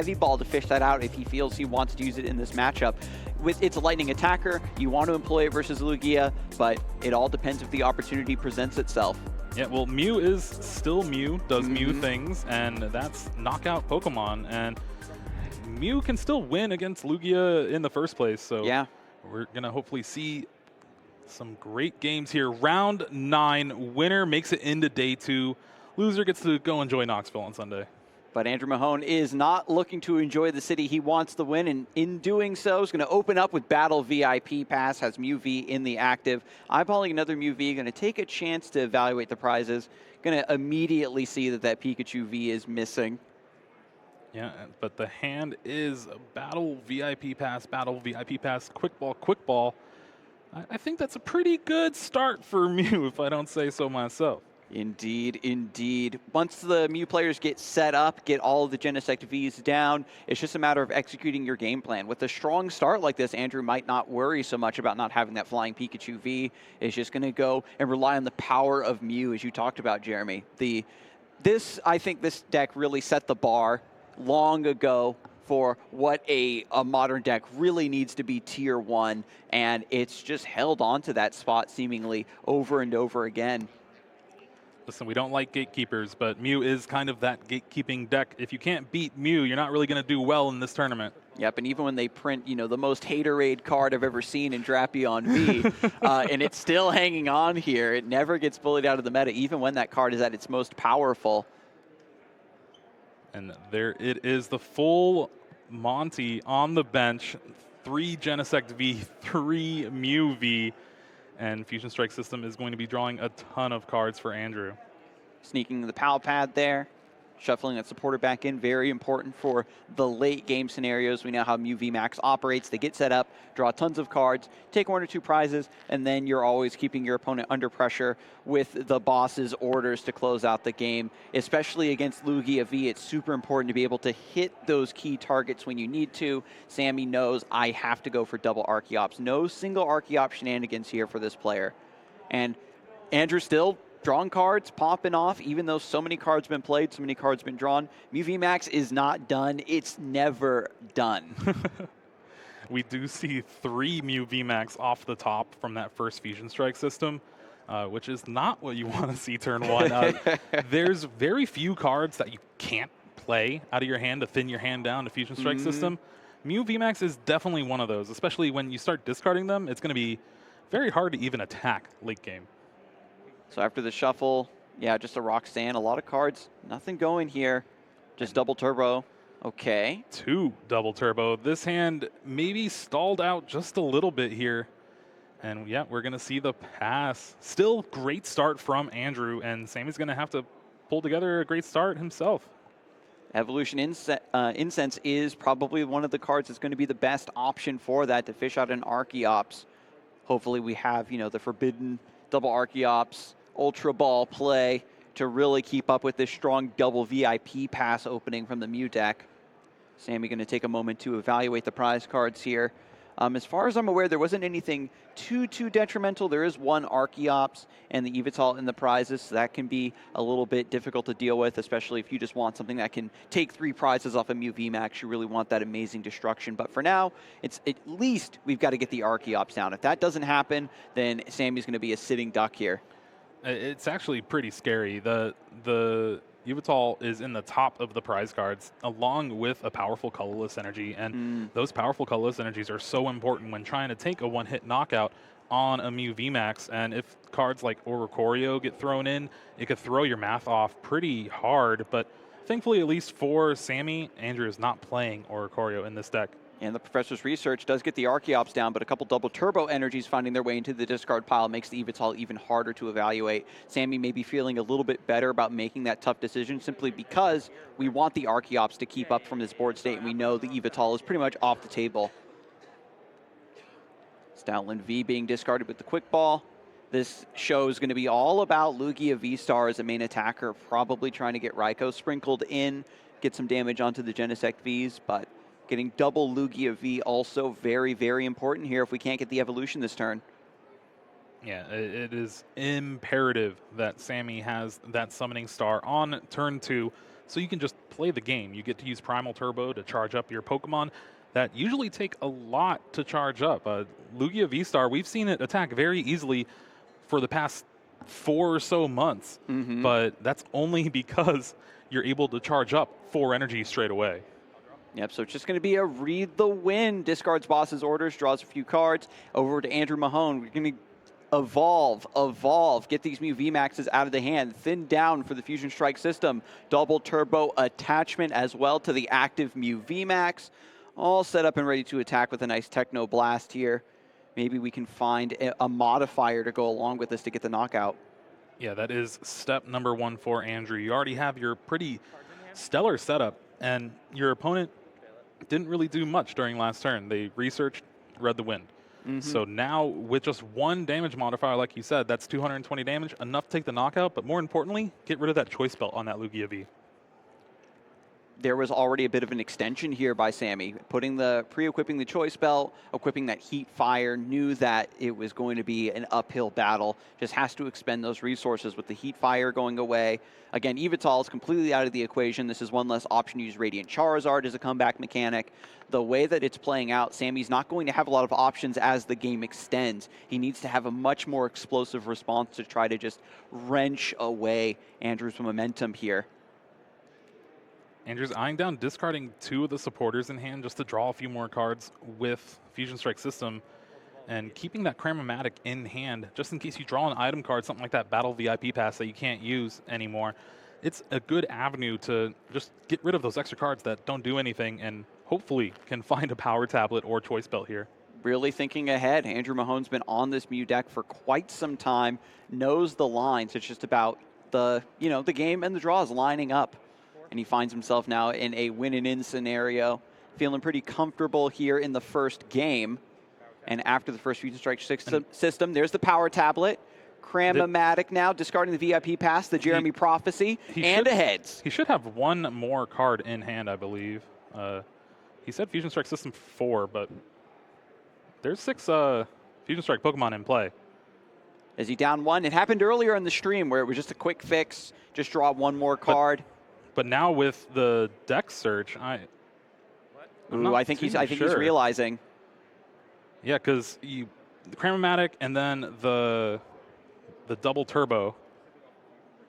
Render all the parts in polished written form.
heavy ball to fish that out if he feels he wants to use it in this matchup. It's a lightning attacker, you want to employ it versus Lugia, but it all depends if the opportunity presents itself. Yeah, well, Mew is still Mew, does Mew things, and that's knockout Pokemon, and Mew can still win against Lugia in the first place, so yeah, we're going to hopefully see some great games here. Round 9, winner makes it into day 2. Loser gets to go enjoy Knoxville on Sunday. But Andrew Mahone is not looking to enjoy the city. He wants the win, and in doing so, is going to open up with Battle VIP Pass, has Mew V in the active. Eyeballing another Mew V, going to take a chance to evaluate the prizes. Going to immediately see that Pikachu V is missing. Yeah, but the hand is Battle VIP Pass, Quick Ball. I think that's a pretty good start for Mew, if I don't say so myself. Indeed, indeed. Once the Mew players get set up, get all of the Genesect Vs down, it's just a matter of executing your game plan. With a strong start like this, Andrew might not worry so much about not having that flying Pikachu V. It's just going to go and rely on the power of Mew, as you talked about, Jeremy. I think this deck really set the bar long ago for what a modern deck really needs to be tier 1, and it's just held on to that spot seemingly over and over again. Listen, we don't like gatekeepers, but Mew is kind of that gatekeeping deck. If you can't beat Mew, you're not really going to do well in this tournament. Yep, and even when they print, the most haterade card I've ever seen in Drapion V, and it's still hanging on here. It never gets bullied out of the meta, even when that card is at its most powerful. And there it is, the full Monty on the bench. 3 Genesect V, 3 Mew V. And Fusion Strike System is going to be drawing a ton of cards for Andrew. Sneaking the Pal Pad there, shuffling that supporter back in, very important for the late game scenarios. We know how Mew VMAX operates. They get set up, draw tons of cards, take 1 or 2 prizes, and then you're always keeping your opponent under pressure with the boss's orders to close out the game. Especially against Lugia V, it's super important to be able to hit those key targets when you need to. Sammy knows I have to go for double Archeops. No single Archeops shenanigans here for this player. And Andrew still drawing cards, popping off, even though so many cards been played, so many cards been drawn. Mew VMAX is not done. It's never done. We do see 3 Mew VMAX off the top from that first Fusion Strike system, which is not what you want to see turn 1. There's very few cards that you can't play out of your hand to thin your hand down to Fusion Strike system. Mew VMAX is definitely one of those, especially when you start discarding them. It's going to be very hard to even attack late game. So after the shuffle, yeah, just a Roxanne, a lot of cards, nothing going here, just double turbo. Okay. 2 double turbo. This hand maybe stalled out just a little bit here. And yeah, we're going to see the pass. Still great start from Andrew, and Sammy's going to have to pull together a great start himself. Evolution Incense is probably one of the cards that's going to be the best option for that, to fish out an Archeops. Hopefully we have, the forbidden double Archeops, Ultra Ball play to really keep up with this strong double VIP pass opening from the Mew deck. Sammy going to take a moment to evaluate the prize cards here. As far as I'm aware, there wasn't anything too detrimental. There is 1 Archeops and the Evital in the prizes, so that can be a little bit difficult to deal with, especially if you just want something that can take 3 prizes off a Mew VMAX. You really want that amazing destruction. But for now, it's at least we've got to get the Archeops down. If that doesn't happen, then Sammy's going to be a sitting duck here. It's actually pretty scary. The Evital is in the top of the prize cards, along with a powerful colorless energy, and those powerful colorless energies are so important when trying to take a 1-hit knockout on a Mew VMAX. And if cards like Oricorio get thrown in, it could throw your math off pretty hard. But thankfully, at least for Sammy, Andrew is not playing Oricorio in this deck. And the professor's research does get the Archeops down, but a couple double turbo energies finding their way into the discard pile makes the Evital even harder to evaluate. Sammy may be feeling a little bit better about making that tough decision simply because we want the Archeops to keep up from this board state, and we know the Evital is pretty much off the table. Stoutland V being discarded with the Quick Ball. This show is going to be all about Lugia V-Star as a main attacker, probably trying to get Raikou sprinkled in, get some damage onto the Genesect Vs, but getting double Lugia V also very, very important here if we can't get the evolution this turn. Yeah, it is imperative that Sammy has that summoning star on turn 2 so you can just play the game. You get to use Primal Turbo to charge up your Pokemon that usually take a lot to charge up. Lugia V-Star, we've seen it attack very easily for the past 4 or so months, but that's only because you're able to charge up 4 energy straight away. Yep, so it's just going to be a read the win. Discards boss's orders, draws a few cards. Over to Andrew Mahone. We're going to evolve, get these Mew VMAXs out of the hand, thin down for the Fusion Strike system. Double turbo attachment as well to the active Mew VMAX. All set up and ready to attack with a nice Techno Blast here. Maybe we can find a modifier to go along with this to get the knockout. Yeah, that is step number 1 for Andrew. You already have your pretty stellar setup, and your opponent didn't really do much during last turn. They researched, read the wind. So now with just 1 damage modifier, like you said, that's 220 damage, enough to take the knockout, but more importantly, get rid of that choice belt on that Lugia V. There was already a bit of an extension here by Sammy, pre-equipping the choice belt, equipping that heat fire, knew that it was going to be an uphill battle, just has to expend those resources with the heat fire going away. Again, Yveltal is completely out of the equation. This is one less option to use Radiant Charizard as a comeback mechanic. The way that it's playing out, Sammy's not going to have a lot of options as the game extends. He needs to have a much more explosive response to try to just wrench away Andrew's momentum here. Andrew's eyeing down discarding 2 of the supporters in hand just to draw a few more cards with Fusion Strike system, and keeping that Cramomatic in hand just in case you draw an item card, something like that Battle VIP Pass that you can't use anymore. It's a good avenue to just get rid of those extra cards that don't do anything and hopefully can find a Power Tablet or Choice Belt here. Really thinking ahead. Andrew Mahone's been on this Mew deck for quite some time, knows the lines. It's just about the game and the draws lining up. And he finds himself now in a win-and-in scenario, feeling pretty comfortable here in the first game. And after the first Fusion Strike system, there's the Power Tablet. Cramomatic now, discarding the VIP Pass, the Jeremy Prophecy, and a Heads. He should have 1 more card in hand, I believe. He said Fusion Strike system 4, but there's 6 Fusion Strike Pokemon in play. Is he down 1? It happened earlier in the stream where it was just a quick fix, just draw 1 more card. But now with the deck search, I think he's realizing. Yeah, because the Cramomatic and then the double turbo.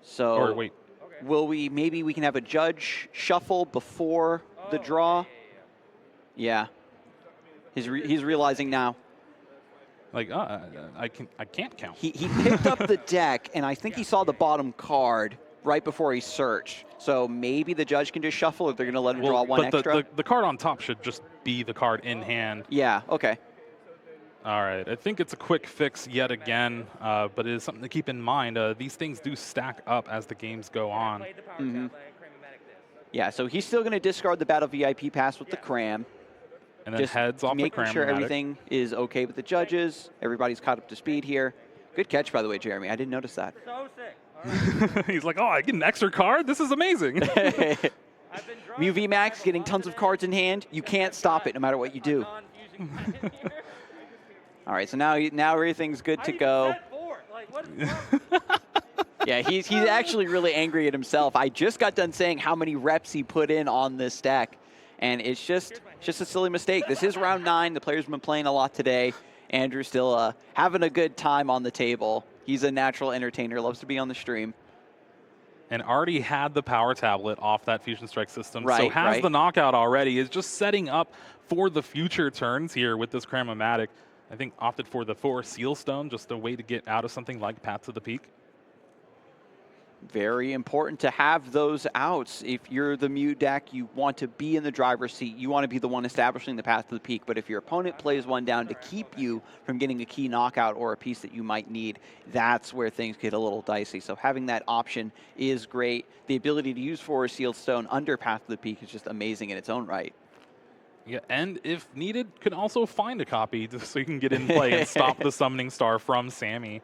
So or wait, maybe we can have a judge shuffle before the draw? Yeah. He's realizing now. Like I can't count. He picked up the deck, and I think he saw the bottom card right before he searched. So maybe the judge can just shuffle if they're going to let him draw 1 extra. The card on top should just be the card in hand. Yeah, okay. All right, I think it's a quick fix yet again, but it is something to keep in mind. These things do stack up as the games go on. Yeah, so he's still going to discard the Battle VIP Pass with the Cram. And then heads off the Cramomatic. Making sure everything is okay with the judges. Everybody's caught up to speed here. Good catch, by the way, Jeremy. I didn't notice that. So sick. Right. He's like, oh, I get an extra card? This is amazing. Mew VMAX getting tons of cards in hand. You can't stop it no matter what you do. All right, so now everything's good to go. Yeah, he's actually really angry at himself. I just got done saying how many reps he put in on this deck, and it's just a silly mistake. This is round 9. The players have been playing a lot today. Andrew's still having a good time on the table. He's a natural entertainer, loves to be on the stream. And already had the Power Tablet off that Fusion Strike system, right, so has the knockout already. Is just setting up for the future turns here with this Cramomatic. I think opted for the 4 Seal Stone, just a way to get out of something like Path to the Peak. Very important to have those outs. If you're the Mew deck, you want to be in the driver's seat. You want to be the one establishing the path to the peak. But if your opponent plays one down to keep you from getting a key knockout or a piece that you might need, that's where things get a little dicey. So having that option is great. The ability to use 4 Sealed Stone under path to the peak is just amazing in its own right. Yeah, and if needed, can also find a copy so you can get in play and stop the Summoning Star from Sammy.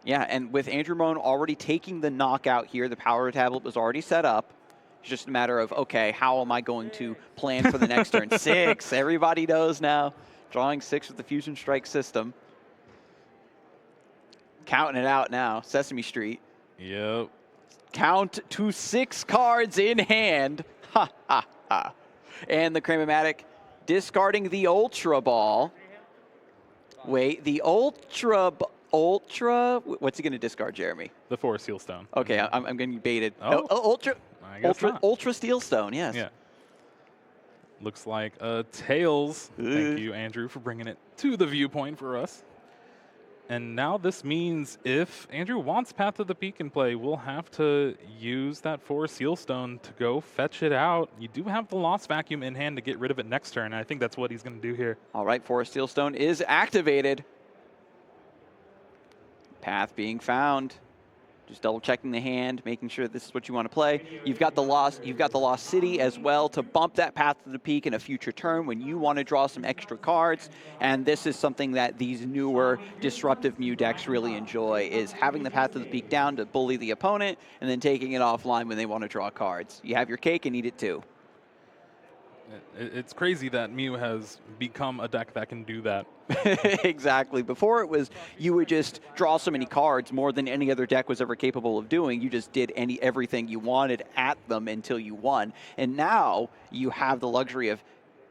Yeah, and with Andrew Mahone already taking the knockout here, the Power Tablet was already set up. It's just a matter of, okay, how am I going to plan for the next turn? 6, everybody knows now. Drawing 6 with the Fusion Strike system. Counting it out now, Sesame Street. Yep. Count to 6 cards in hand. Ha ha ha. And the Cramomatic discarding the Ultra Ball. Wait, the Ultra. What's he going to discard, Jeremy? The Forest Seal Stone. Okay, I'm getting baited. Oh. I guess not. Ultra Steel Stone, yes. Yeah. Looks like Tails. Thank you, Andrew, for bringing it to the viewpoint for us. And now this means if Andrew wants Path to the Peak in play, we'll have to use that Forest Seal Stone to go fetch it out. You do have the Lost Vacuum in hand to get rid of it next turn. I think that's what he's going to do here. All right, Forest Seal Stone is activated. Path being found. Just double checking the hand, making sure this is what you want to play. You've got the Lost City as well to bump that Path to the Peak in a future turn when you want to draw some extra cards. And this is something that these newer disruptive Mew decks really enjoy, is having the Path to the Peak down to bully the opponent and then taking it offline when they want to draw cards. You have your cake and eat it too. It's crazy that Mew has become a deck that can do that. Exactly. Before it was you would just draw so many cards more than any other deck was ever capable of doing. You just did everything you wanted at them until you won. And now you have the luxury of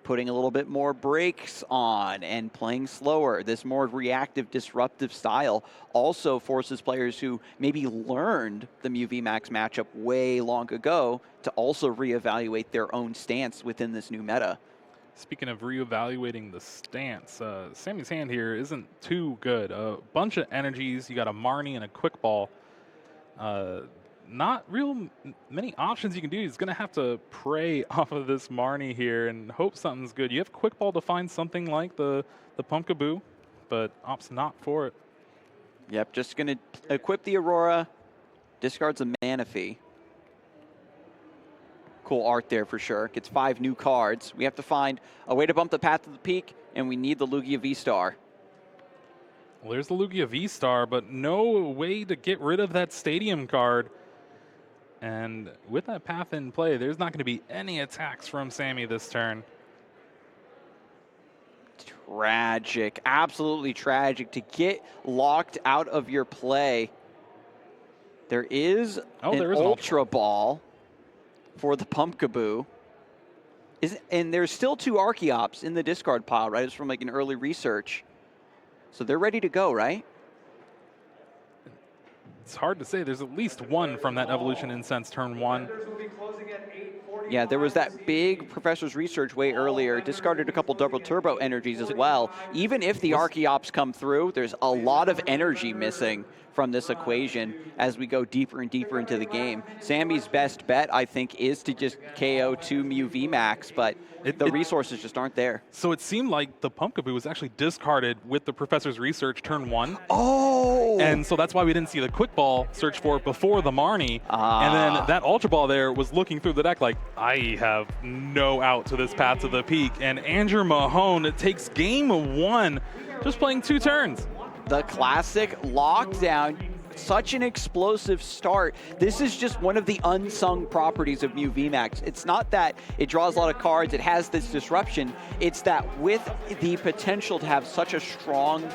putting a little bit more brakes on and playing slower. This more reactive, disruptive style also forces players who maybe learned the Mew VMAX matchup way long ago to also reevaluate their own stance within this new meta. Speaking of reevaluating the stance, Sammy's hand here isn't too good. A bunch of energies. You got a Marnie and a Quick Ball. Not real many options you can do. He's going to have to prey off of this Marnie here and hope something's good. You have Quick Ball to find something like the Pumpkaboo, but opts not for it. Yep, just going to equip the Aurora, discards a Manaphy. Cool art there for sure. Gets 5 new cards. We have to find a way to bump the Path to the Peak, and we need the Lugia V-Star. Well, there's the Lugia V-Star, but no way to get rid of that Stadium card. And with that Path in play, there's not going to be any attacks from Sammy this turn. Tragic. Absolutely tragic to get locked out of your play. There is an Ultra Ball for the Pumpkaboo. And there's still 2 Archeops in the discard pile, right? It's from like an early research. So they're ready to go, right? It's hard to say. There's at least 1 from that Evolution Incense turn 1. Yeah, there was that big Professor's Research way earlier. Discarded a couple double turbo energies as well. Even if the Archeops come through, there's a lot of energy missing from this equation as we go deeper and deeper into the game. Sammy's best bet, I think, is to just KO 2 Mew VMAX, but the resources just aren't there. So it seemed like the Pumpkaboo was actually discarded with the Professor's Research turn 1. Oh! And so that's why we didn't see the Quick Ball search for it before the Marnie. And then that Ultra Ball there was looking through the deck like, I have no out to this Path to the Peak. And Andrew Mahone takes game 1, just playing 2 turns. The classic lockdown, such an explosive start. This is just one of the unsung properties of Mew VMAX. It's not that it draws a lot of cards, it has this disruption. It's that with the potential to have such a strong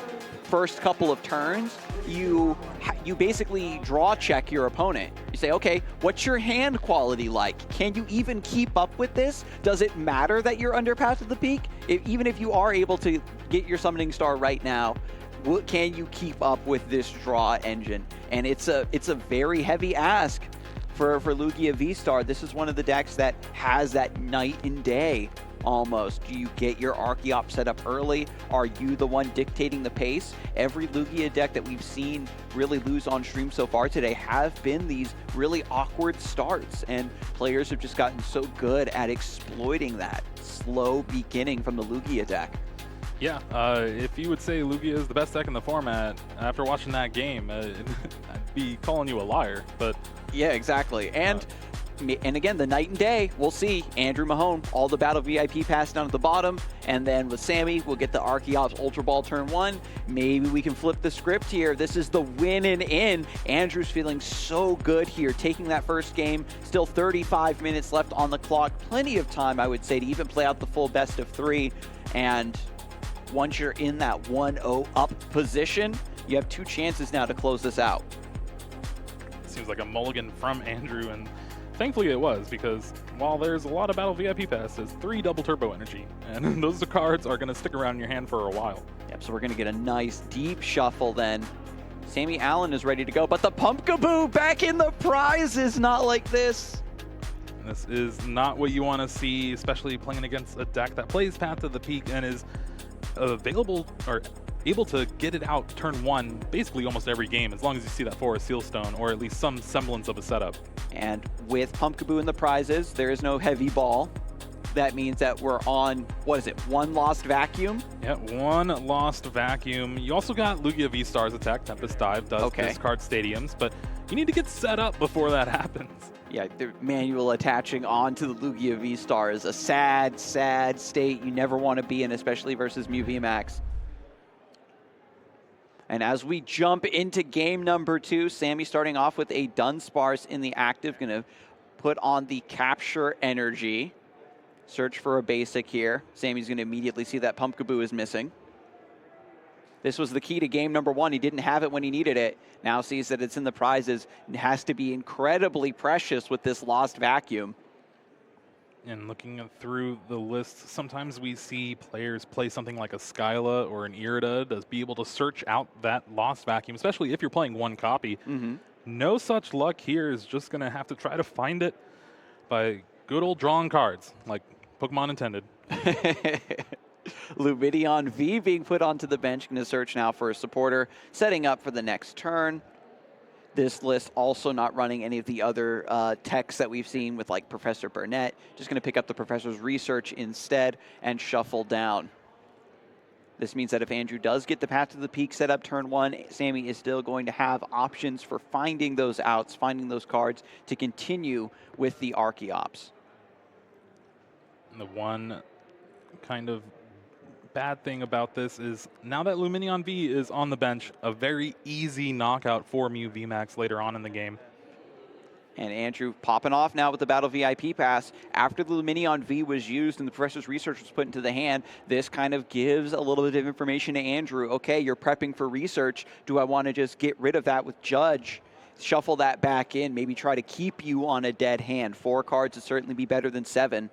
first couple of turns, you basically draw check your opponent. You say, okay, what's your hand quality like? Can you even keep up with this? Does it matter that you're under Path to the Peak? Even if you are able to get your Summoning Star right now, can you keep up with this draw engine? And it's a very heavy ask for Lugia V-Star. This is one of the decks that has that night and day almost. Do you get your Archeop set up early? Are you the one dictating the pace? Every Lugia deck that we've seen really lose on stream so far today have been these really awkward starts, and players have just gotten so good at exploiting that slow beginning from the Lugia deck. Yeah, if you would say Lugia is the best deck in the format, after watching that game, I'd be calling you a liar, but... Yeah, exactly. And again, the night and day, we'll see. Andrew Mahone, all the Battle VIP pass down at the bottom, and then with Sammy, we'll get the Archeops Ultra Ball turn 1. Maybe we can flip the script here. This is the win and in. Andrew's feeling so good here, taking that first game. Still 35 minutes left on the clock. Plenty of time, I would say, to even play out the full best of 3. And once you're in that 1-0 up position, you have 2 chances now to close this out. seems like a mulligan from Andrew, and thankfully it was, because while there's a lot of Battle VIP passes, 3 double turbo energy, and those cards are going to stick around in your hand for a while. Yep, so we're going to get a nice deep shuffle then. Sammy Allen is ready to go, but the Pumpkaboo back in the prizes, not like this. This is not what you want to see, especially playing against a deck that plays Path to the Peak and is available or able to get it out turn 1 basically almost every game, as long as you see that Forest Sealstone or at least some semblance of a setup. And with Pumpkaboo in the prizes, there is no heavy ball. That means that we're on, what is it, 1 lost vacuum? Yeah, 1 lost vacuum. You also got Lugia V-Stars attack. Tempest Dive does discard stadiums, but you need to get set up before that happens. Yeah, the manual attaching onto the Lugia V-Star is a sad, sad state you never want to be in, especially versus Mew VMAX. And as we jump into game number 2, Sammy starting off with a Dunsparce in the active, going to put on the Capture Energy. Search for a basic here. Sammy's going to immediately see that Pumpkaboo is missing. This was the key to game number 1. He didn't have it when he needed it. Now sees that it's in the prizes and has to be incredibly precious with this lost vacuum. And looking through the list, sometimes we see players play something like a Skyla or an Irida to be able to search out that lost vacuum, especially if you're playing 1 copy. No such luck here. Is just going to have to try to find it by good old drawing cards, like Pokemon intended. Lumineon V being put onto the bench, going to search now for a supporter, setting up for the next turn. This list also not running any of the other techs that we've seen with like Professor Burnett. Just going to pick up the Professor's Research instead and shuffle down. This means that if Andrew does get the Path to the Peak set up turn 1, Sammy is still going to have options for finding those outs, finding those cards to continue with the Archeops. And the one kind of bad thing about this is now that Lumineon V is on the bench, a very easy knockout for Mew VMAX later on in the game. And Andrew popping off now with the Battle VIP pass. After the Lumineon V was used and the Professor's Research was put into the hand, this kind of gives a little bit of information to Andrew. Okay, you're prepping for research. Do I want to just get rid of that with Judge? Shuffle that back in, maybe try to keep you on a dead hand. 4 cards would certainly be better than 7.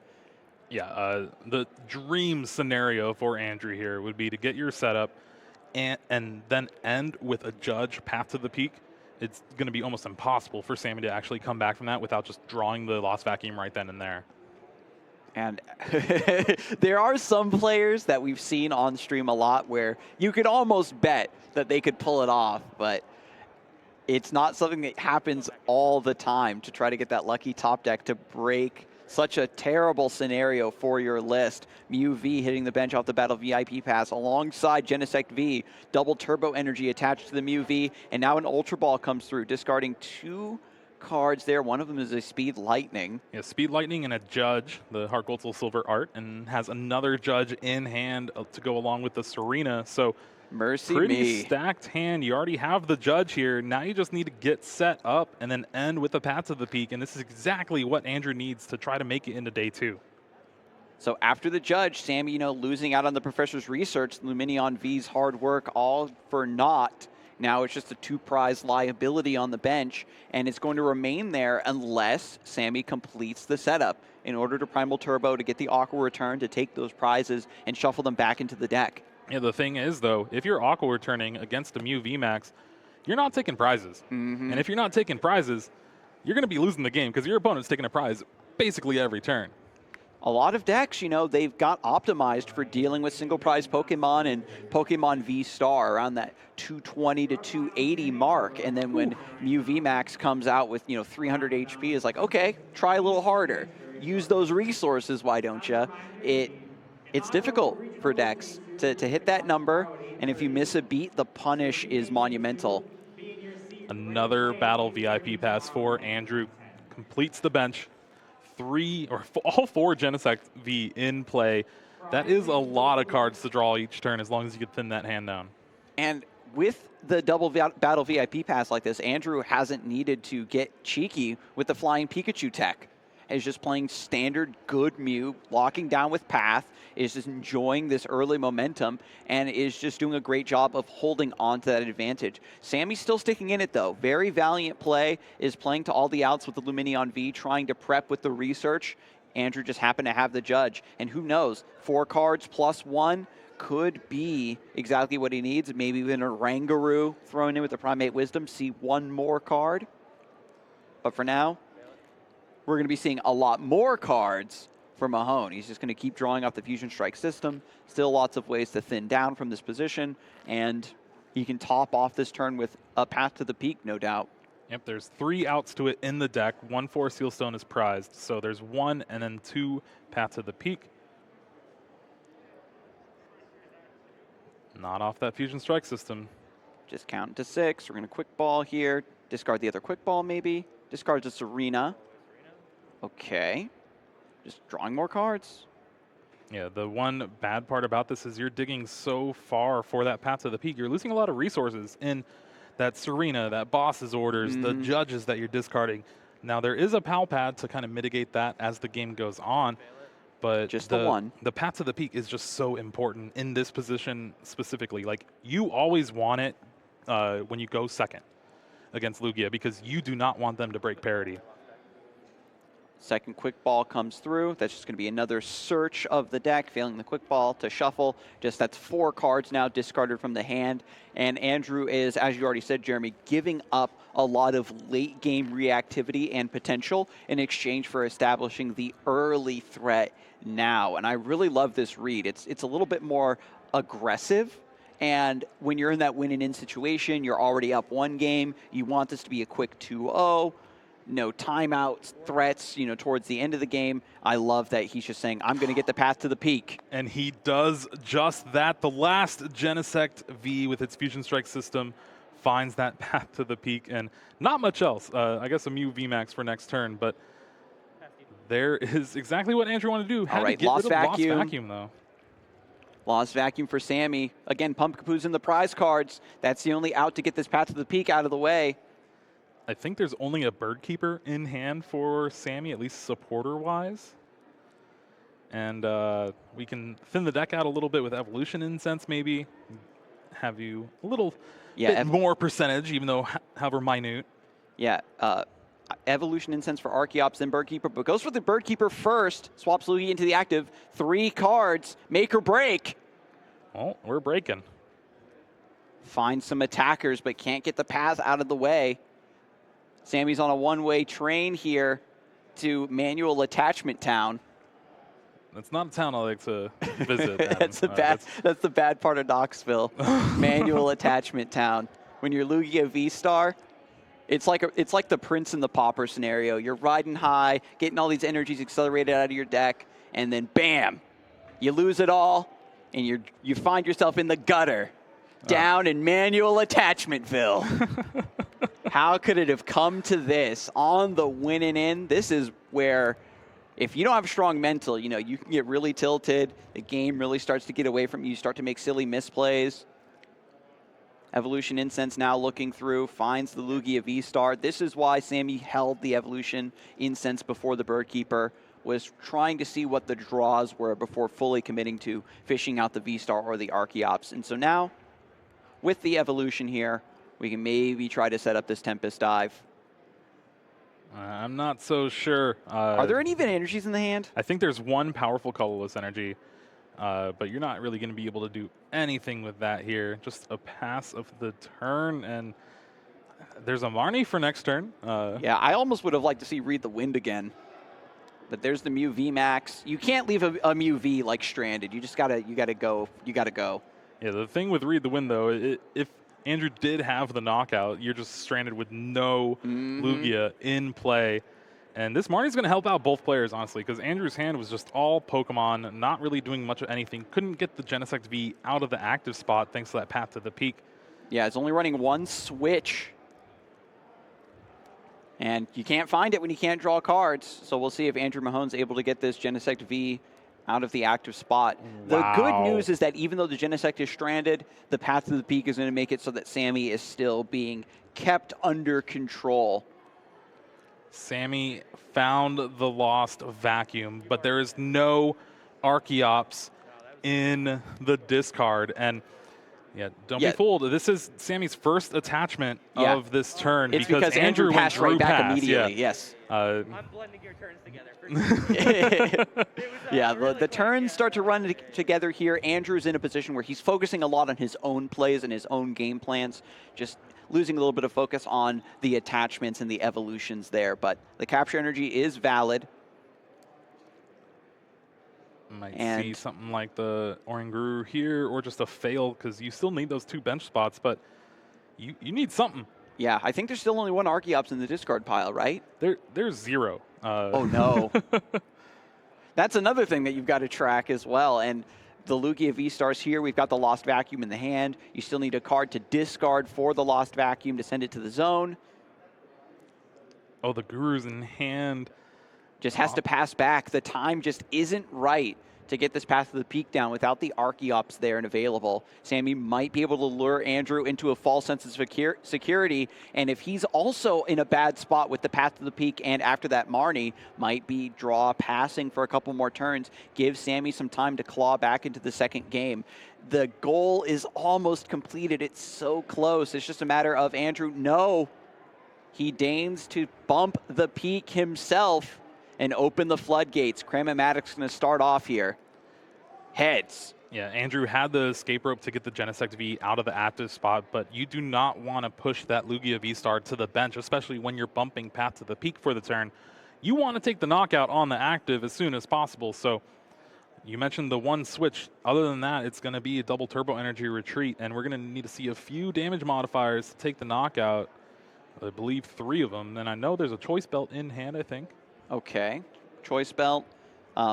Yeah, the dream scenario for Andrew here would be to get your setup and then end with a Judge Path to the Peak. It's going to be almost impossible for Sammy to actually come back from that without just drawing the lost vacuum right then and there. And there are some players that we've seen on stream a lot where you could almost bet that they could pull it off, but it's not something that happens all the time to try to get that lucky top deck to break such a terrible scenario for your list. Mew V hitting the bench off the Battle VIP pass alongside Genesect V. Double turbo energy attached to the Mew V. And now an Ultra Ball comes through, discarding 2 cards there. One of them is a Speed Lightning. Yeah, Speed Lightning and a Judge, the Heart Gold Soul Silver art, and has another Judge in hand to go along with the Serena. So Mercy pretty me. stacked hand. You already have the Judge here. Now you just need to get set up and then end with the Path to the Peak. And this is exactly what Andrew needs to try to make it into day 2. So after the Judge, Sammy, losing out on the Professor's Research, Lumineon V's hard work all for naught. Now it's just a 2-prize liability on the bench, and it's going to remain there unless Sammy completes the setup in order to Primal Turbo to get the Aqua Return, to take those prizes and shuffle them back into the deck. Yeah, the thing is, though, if you're Aqua Returning against a Mew VMAX, you're not taking prizes. And if you're not taking prizes, you're going to be losing the game because your opponent's taking a prize basically every turn. A lot of decks, they've got optimized for dealing with single prize Pokemon and Pokemon V-Star around that 220 to 280 mark. And then when Mew VMAX comes out with, 300 HP, it's like, okay, try a little harder. Use those resources, why don't you? It's difficult for decks to hit that number. And if you miss a beat, the punish is monumental. Another Battle VIP pass for Andrew. Completes the bench. All 4 Genesect V in play. That is a lot of cards to draw each turn as long as you can thin that hand down. And with the double Battle VIP pass like this, Andrew hasn't needed to get cheeky with the Flying Pikachu tech. is just playing standard good Mew, locking down with Path, is just enjoying this early momentum, and is just doing a great job of holding on to that advantage. Sammy's still sticking in it, though. Very valiant play, is playing to all the outs with the Lumineon V, trying to prep with the research. Andrew just happened to have the judge, and who knows, 4 cards plus 1 could be exactly what he needs. Maybe even a Rangaroo thrown in with the Primate Wisdom, see 1 more card. But for now, we're going to be seeing a lot more cards for Mahone. He's just going to keep drawing off the Fusion Strike system. Still lots of ways to thin down from this position, and he can top off this turn with a Path to the Peak, no doubt. Yep, there's 3 outs to it in the deck. 1 for Sealstone is prized, so there's 1 and then 2 Path to the Peak. Not off that Fusion Strike system. Just counting to 6. We're going to quick ball here. Discard the other quick ball, maybe. Discards a Serena. Okay. Just drawing more cards. Yeah, the one bad part about this is you're digging so far for that Path to the Peak. You're losing a lot of resources in that Serena, that boss's orders, the judges that you're discarding. Now, there is a PAL pad to kind of mitigate that as the game goes on. But just the one. The Path to the Peak is just so important in this position specifically. Like, you always want it when you go second against Lugia because you do not want them to break parity. Second quick ball comes through. That's just going to be another search of the deck, failing the quick ball to shuffle. Just that's 4 cards now discarded from the hand. And Andrew is, as you already said, Jeremy, giving up a lot of late game reactivity and potential in exchange for establishing the early threat now. And I really love this read. It's a little bit more aggressive. And when you're in that win and in situation, you're already up 1 game. You want this to be a quick 2-0. No timeouts, threats, towards the end of the game. I love that he's just saying, I'm going to get the Path to the Peak. And he does just that. The last Genesect V with its Fusion Strike system finds that Path to the Peak, and not much else. I guess a Mew VMAX for next turn, but there is exactly what Andrew wanted to do. All right, Lost Vacuum, though. Lost Vacuum for Sammy. Again, Pumpkapoo's in the prize cards. That's the only out to get this Path to the Peak out of the way. I think there's only a Bird Keeper in hand for Sammy, at least supporter-wise. And we can thin the deck out a little bit with Evolution Incense, maybe. Have you a little bit more percentage, even though however minute. Yeah, Evolution Incense for Archeops, then Bird Keeper, but goes for the Bird Keeper first. Swaps Lugia into the active. 3 cards, make or break. Oh, we're breaking. Find some attackers, but can't get the path out of the way. Sammy's on a one-way train here to Manual Attachment Town. That's not a town I like to visit. That's the bad part of Knoxville. Manual Attachment Town. When you're Lugia V-Star, it's like the Prince and the Pauper scenario. You're riding high, getting all these energies accelerated out of your deck, and then bam, you lose it all, and you find yourself in the gutter, down in Manual Attachmentville. How could it have come to this on the winning end? This is where, if you don't have strong mental, you can get really tilted. The game really starts to get away from you. You start to make silly misplays. Evolution Incense now looking through, finds the Lugia V-Star. This is why Sammy held the Evolution Incense before the Bird Keeper, was trying to see what the draws were before fully committing to fishing out the V-Star or the Archeops. And so now, with the Evolution here, we can maybe try to set up this Tempest Dive. I'm not so sure. Are there any even energies in the hand? I think there's 1 powerful colorless energy, but you're not really going to be able to do anything with that here. Just a pass of the turn, and there's a Marnie for next turn. Yeah, I almost would have liked to see Read the Wind again. But there's the Mew VMAX. You can't leave a Mew V like stranded. You just gotta go. You gotta go. Yeah, the thing with Read the Wind though, if Andrew did have the knockout, you're just stranded with no Lugia in play. And this Marnie's going to help out both players, honestly, because Andrew's hand was just all Pokemon, not really doing much of anything. Couldn't get the Genesect V out of the active spot thanks to that Path to the Peak. Yeah, it's only running 1 switch. And you can't find it when you can't draw cards. So we'll see if Andrew Mahone's able to get this Genesect V out of the active spot. Wow. The good news is that even though the Genesect is stranded, the Path to the Peak is going to make it so that Sammy is still being kept under control. Sammy found the lost vacuum, but there is no Archeops in the discard. And yeah, don't be fooled. This is Sammy's first attachment of this turn. It's because Andrew passed right back immediately. Yes. I'm blending your turns together. Yeah, the turns start to run together here. Andrew's in a position where he's focusing a lot on his own plays and his own game plans, just losing a little bit of focus on the attachments and the evolutions there. But the capture energy is valid. Might see something like the Oranguru here, or just a fail, because you still need those 2 bench spots, but you need something. Yeah, I think there's still only 1 Archeops in the discard pile, right? There's 0. Oh, no. That's another thing that you've got to track as well. And the Lugia V-Stars here, we've got the Lost Vacuum in the hand. You still need a card to discard for the Lost Vacuum to send it to the zone. Oh, the Guru's in hand. Just has to pass back. The time just isn't right to get this Path to the Peak down without the Archeops there and available. Sammy might be able to lure Andrew into a false sense of security, and if he's also in a bad spot with the Path to the Peak and after that Marnie, might be draw passing for a couple more turns, give Sammy some time to claw back into the second game. The goal is almost completed. It's so close. It's just a matter of Andrew, no. He deigns to bump the peak himself and open the floodgates. Cram-O-Matic's going to start off here. Heads. Yeah, Andrew had the escape rope to get the Genesect V out of the active spot, but you do not want to push that Lugia V-Star to the bench, especially when you're bumping Path to the Peak for the turn. You want to take the knockout on the active as soon as possible, so you mentioned the 1 switch. Other than that, it's going to be a double turbo energy retreat, and we're going to need to see a few damage modifiers to take the knockout. I believe 3 of them, and I know there's a choice belt in hand, I think. Okay, choice belt.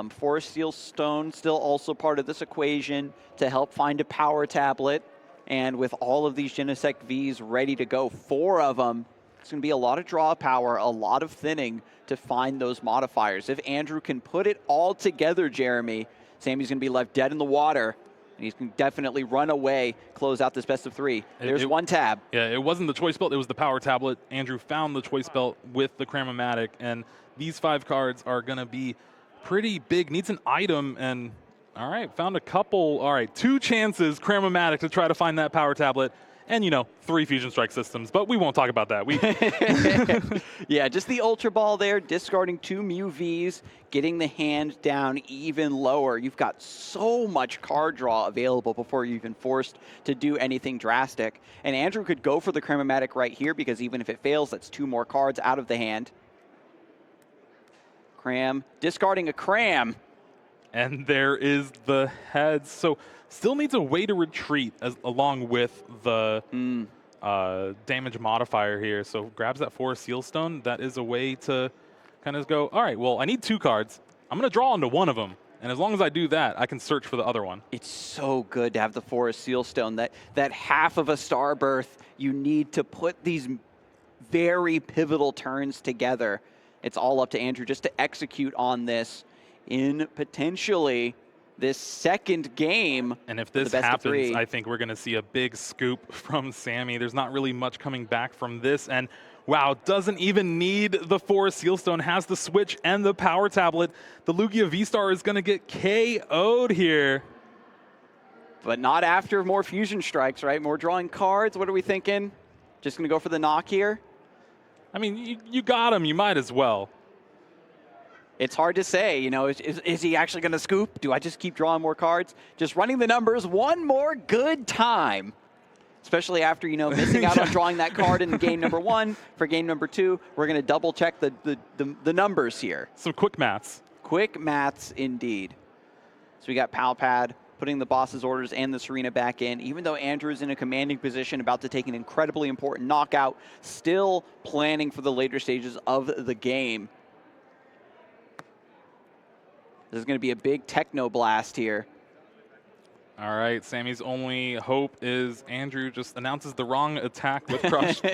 Forest Seal Stone still also part of this equation to help find a power tablet. And with all of these Genesect Vs ready to go, 4 of them, it's going to be a lot of draw power, a lot of thinning to find those modifiers. If Andrew can put it all together, Jeremy, Sammy's going to be left dead in the water. And he can definitely run away, close out this best of 3. There's 1 tab. Yeah, it wasn't the choice belt, it was the power tablet. Andrew found the choice belt with the Cram-O-Matic, and these 5 cards are going to be pretty big. Needs an item, and all right, found a couple. All right, 2 chances, Cram-O-Matic, to try to find that power tablet. And, 3 Fusion Strike systems, but we won't talk about that. Yeah, just the Ultra Ball there, discarding 2 Mew Vs, getting the hand down even lower. You've got so much card draw available before you're even forced to do anything drastic. And Andrew could go for the Cram-O-Matic right here, because even if it fails, that's 2 more cards out of the hand. Cram, discarding a Cram. And there is the heads. So still needs a way to retreat along with the damage modifier here. So grabs that Forest Seal Stone. That is a way to kind of go, all right, well, I need 2 cards. I'm going to draw into 1 of them. And as long as I do that, I can search for the other one. It's so good to have the Forest Seal Stone. That half of a star birth, you need to put these very pivotal turns together. It's all up to Andrew just to execute on this in potentially this second game. And if this happens, I think we're going to see a big scoop from Sammy. There's not really much coming back from this. And wow, doesn't even need the Forest Seal Stone, has the switch and the power tablet. The Lugia V-Star is going to get KO'd here. But not after more Fusion Strikes, right? More drawing cards. What are we thinking? Just going to go for the knock here? I mean, you got him. You might as well. It's hard to say, is he actually going to scoop? Do I just keep drawing more cards? Just running the numbers one more good time. Especially after, missing out on drawing that card in game number 1. For game number 2, we're going to double check the numbers here. Some quick maths. Quick maths indeed. So we got Palpad putting the boss's orders and the Serena back in. Even though Andrew's in a commanding position, about to take an incredibly important knockout, still planning for the later stages of the game. This is going to be a big techno blast here. All right, Sammy's only hope is Andrew just announces the wrong attack with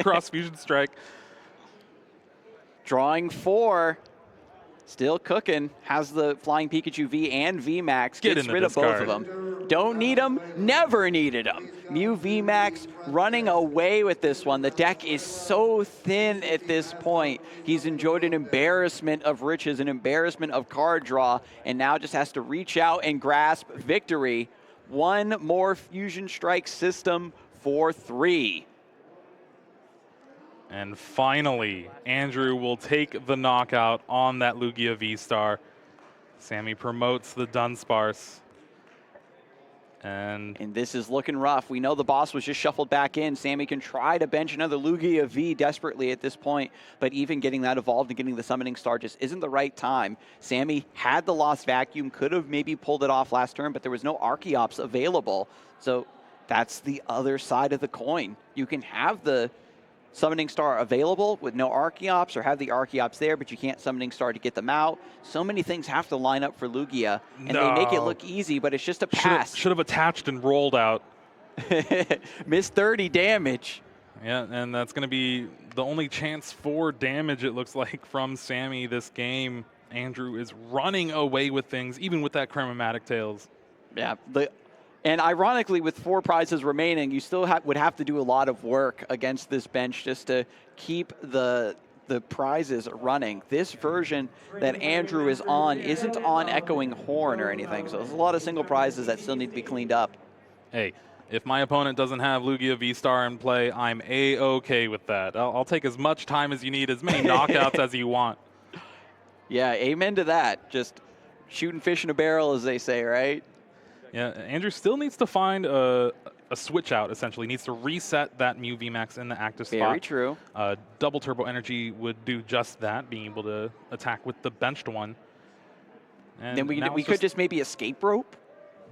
cross Fusion Strike. Drawing 4. Still cooking. Has the Flying Pikachu V and VMAX. Gets rid of both of them. Don't need them. Never needed them. Mew VMAX running away with this one. The deck is so thin at this point. He's enjoyed an embarrassment of riches, an embarrassment of card draw, and now just has to reach out and grasp victory. One more Fusion Strike system for 3. And finally, Andrew will take the knockout on that Lugia V-Star. Sammy promotes the Dunsparce. And this is looking rough. We know the boss was just shuffled back in. Sammy can try to bench another Lugia V desperately at this point, but even getting that evolved and getting the Summoning Star just isn't the right time. Sammy had the Lost Vacuum, could have maybe pulled it off last turn, but there was no Archeops available. So that's the other side of the coin. You can have the Summoning Star available with no Archeops, or have the Archeops there, but you can't Summoning Star to get them out. So many things have to line up for Lugia, and they make it look easy, but it's just a pass. Should have attached and rolled out. Missed 30 damage. Yeah, and that's going to be the only chance for damage, it looks like, from Sammy this game. Andrew is running away with things, even with that Chromatic Tails. Yeah, and ironically, with 4 prizes remaining, you still would have to do a lot of work against this bench just to keep the prizes running. This version that Andrew is on isn't on Echoing Horn or anything, so there's a lot of single prizes that still need to be cleaned up. Hey, if my opponent doesn't have Lugia V-Star in play, I'm A-okay with that. I'll take as much time as you need, as many knockouts as you want. Yeah, amen to that. Just shooting fish in a barrel, as they say, right? Yeah, Andrew still needs to find a switch out, essentially. Needs to reset that Mew VMAX in the active spot. Very true. Double Turbo Energy would do just that, being able to attack with the benched one. And then we could just maybe escape rope?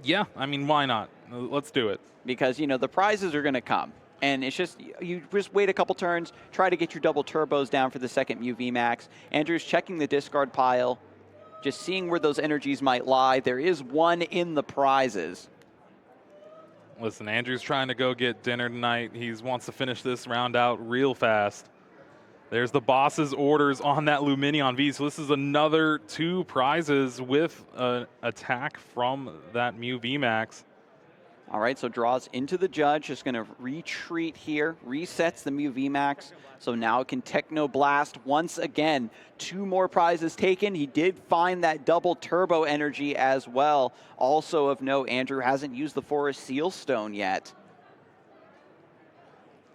Yeah, I mean, why not? Let's do it. Because, you know, the prizes are going to come. And it's just, you just wait a couple turns, try to get your double turbos down for the second Mew VMAX. Andrew's checking the discard pile, just seeing where those energies might lie. There is one in the prizes. Listen, Andrew's trying to go get dinner tonight. He wants to finish this round out real fast. There's the boss's orders on that Lumineon V. So this is another 2 prizes with an attack from that Mew VMAX. All right, so draws into the judge, just going to retreat here, resets the Mew VMAX, so now it can Techno Blast once again. 2 more prizes taken. He did find that double turbo energy as well. Also of note, Andrew hasn't used the Forest Seal Stone yet.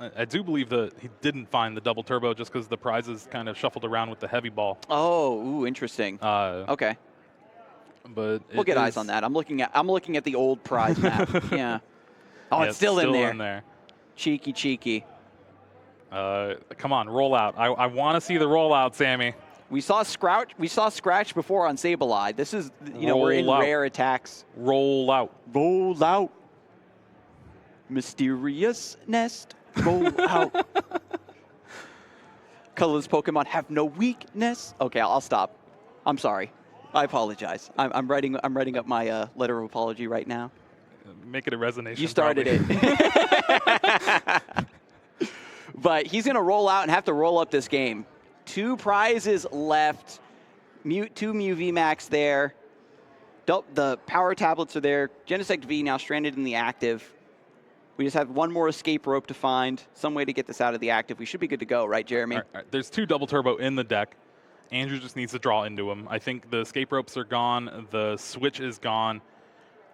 I do believe that he didn't find the double turbo just because the prizes kind of shuffled around with the heavy ball. Oh, ooh, interesting. Okay. But we'll get eyes on that. I'm looking at the old prize map. Yeah. Oh, yeah, it's still in there. Cheeky, cheeky. Come on, roll out. I want to see the rollout, Sammy. We saw Scratch before on Sableye. This is, you know, we're in rare attacks. Roll out. Roll out. Mysterious nest. Roll out. Colorless Pokemon have no weakness. Okay, I'll stop. I'm sorry. I apologize. I'm writing up my letter of apology right now. Make it a resignation. You started it. But he's going to roll out and have to roll up this game. 2 prizes left. 2 Mew VMAX there. The power tablets are there. Genesect V now stranded in the active. We just have 1 more escape rope to find. Some way to get this out of the active. We should be good to go, right, Jeremy? All right. There's 2 double turbo in the deck. Andrew just needs to draw into him. I think the escape ropes are gone. The switch is gone.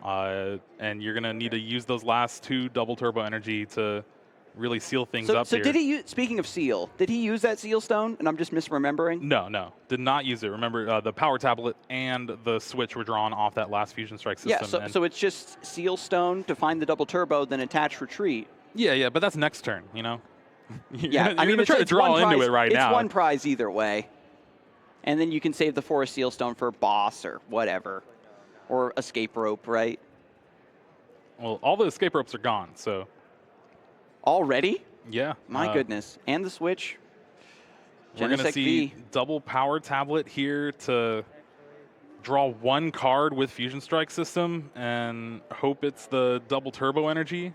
And you're going to need to use those last 2 double turbo energy to really seal things up here. So did he speaking of seal, did he use that seal stone? And I'm just misremembering? No. Did not use it. Remember, the power tablet and the switch were drawn off that last Fusion Strike system. Yeah, so it's just seal stone to find the double turbo, then attach retreat. Yeah, but that's next turn, you know? Yeah, I mean, try to draw into it right now. It's 1 prize either way. And then you can save the Forest Seal Stone for boss or whatever. Or escape rope, right? Well, all the escape ropes are gone, so. Already? Yeah. My goodness. And the switch. We're going to see double power tablet here to draw 1 card with Fusion Strike system and hope it's the double turbo energy.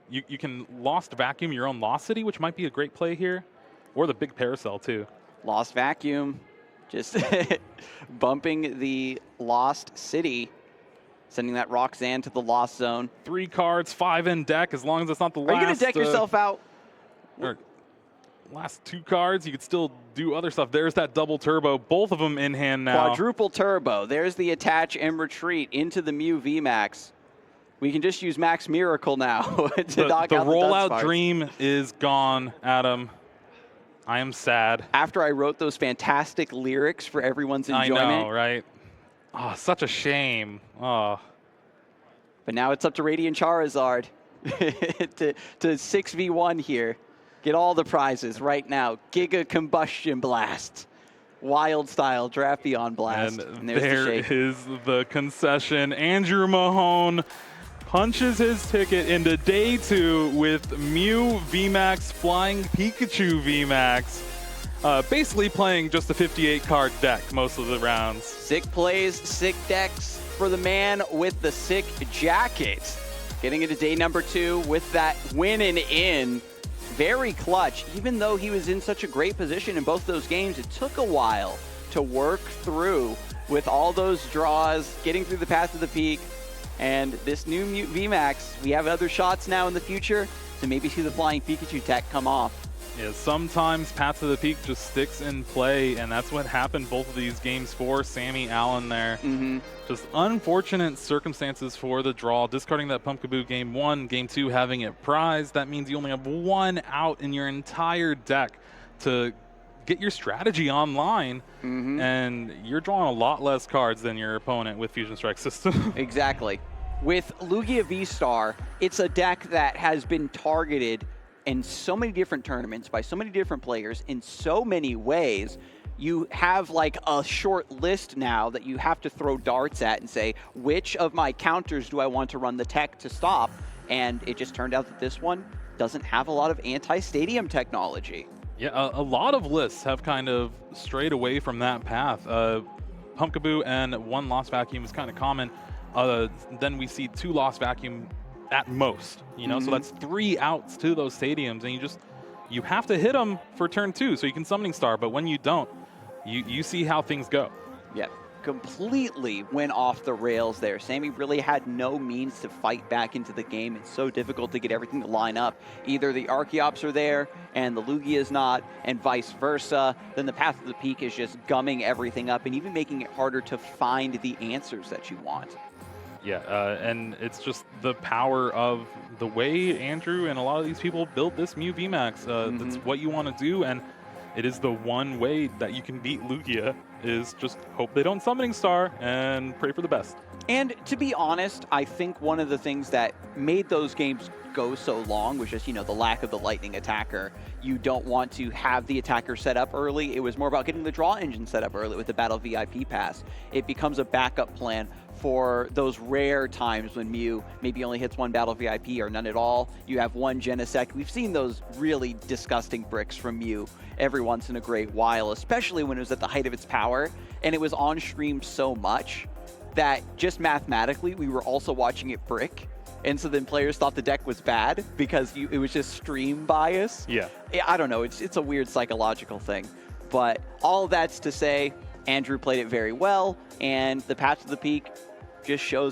You can Lost Vacuum your own Lost City, which might be a great play here. Or the big Paracel, too. Lost Vacuum. Just bumping the Lost City, sending that Roxanne to the Lost Zone. 3 cards, 5 in deck, as long as it's not the Are last. you going to deck yourself out? Or last 2 cards, you could still do other stuff. There's that double turbo, both of them in hand now. Quadruple turbo. There's the attach and retreat into the Mew VMAX. We can just use Max Miracle now to knock the out the rollout Dunsparce. dream is gone, Adam. I am sad. After I wrote those fantastic lyrics for everyone's enjoyment. I know, right? Oh, such a shame. Oh. But now it's up to Radiant Charizard to 6v1 here. Get all the prizes right now. Giga Combustion Blast. Wild Style Draft Beyond Blast. And there's there the shake. is the concession. Andrew Mahone punches his ticket into day 2 with Mew VMAX Flying Pikachu VMAX. Basically playing just a 58-card deck most of the rounds. Sick plays, sick decks for the man with the sick jacket. Getting into day number 2 with that win and in. Very clutch. Even though he was in such a great position in both those games, it took a while to work through with all those draws, getting through the path of the peak. And this new VMAX, we have other shots now in the future to maybe see the Flying Pikachu tech come off. Yeah, sometimes Path to the Peak just sticks in play, and that's what happened both of these games for Sammy Allen there. Just unfortunate circumstances for the draw. Discarding that Pumpkaboo game 1, game 2 having it prized. That means you only have 1 out in your entire deck to get your strategy online, and you're drawing a lot less cards than your opponent with Fusion Strike System. Exactly. With Lugia V-Star, it's a deck that has been targeted in so many different tournaments by so many different players in so many ways. You have like a short list now that you have to throw darts at and say, which of my counters do I want to run the tech to stop? And it just turned out that this one doesn't have a lot of anti-stadium technology. Yeah, a lot of lists have kind of strayed away from that path. Pumpkaboo and 1 Lost Vacuum is kind of common. Then we see 2 Lost Vacuum at most, you know, so that's 3 outs to those stadiums, and you have to hit them for turn 2 so you can Summoning Star, but when you don't, you see how things go. Yep. Completely went off the rails there. Sammy really had no means to fight back into the game. It's so difficult to get everything to line up. Either the Archeops are there and the Lugia is not, and vice versa. Then the Path of the Peak is just gumming everything up and even making it harder to find the answers that you want. Yeah, and it's just the power of the way Andrew and a lot of these people built this Mew VMAX. That's what you want to do, and it is the one way that you can beat Lugia, is just hope they don't Summoning Star and pray for the best. And to be honest, I think one of the things that made those games go so long was just, you know, the lack of the lightning attacker. You don't want to have the attacker set up early. It was more about getting the draw engine set up early with the Battle VIP pass. It becomes a backup plan for those rare times when Mew maybe only hits 1 Battle VIP or none at all. You have 1 Genesect. We've seen those really disgusting bricks from Mew every once in a great while, especially when it was at the height of its power, and it was on stream so much that just mathematically we were also watching it brick. And so then players thought the deck was bad because it was just stream bias. Yeah. I don't know. It's a weird psychological thing. But all of that's to say, Andrew played it very well, and the Path to the Peak just shows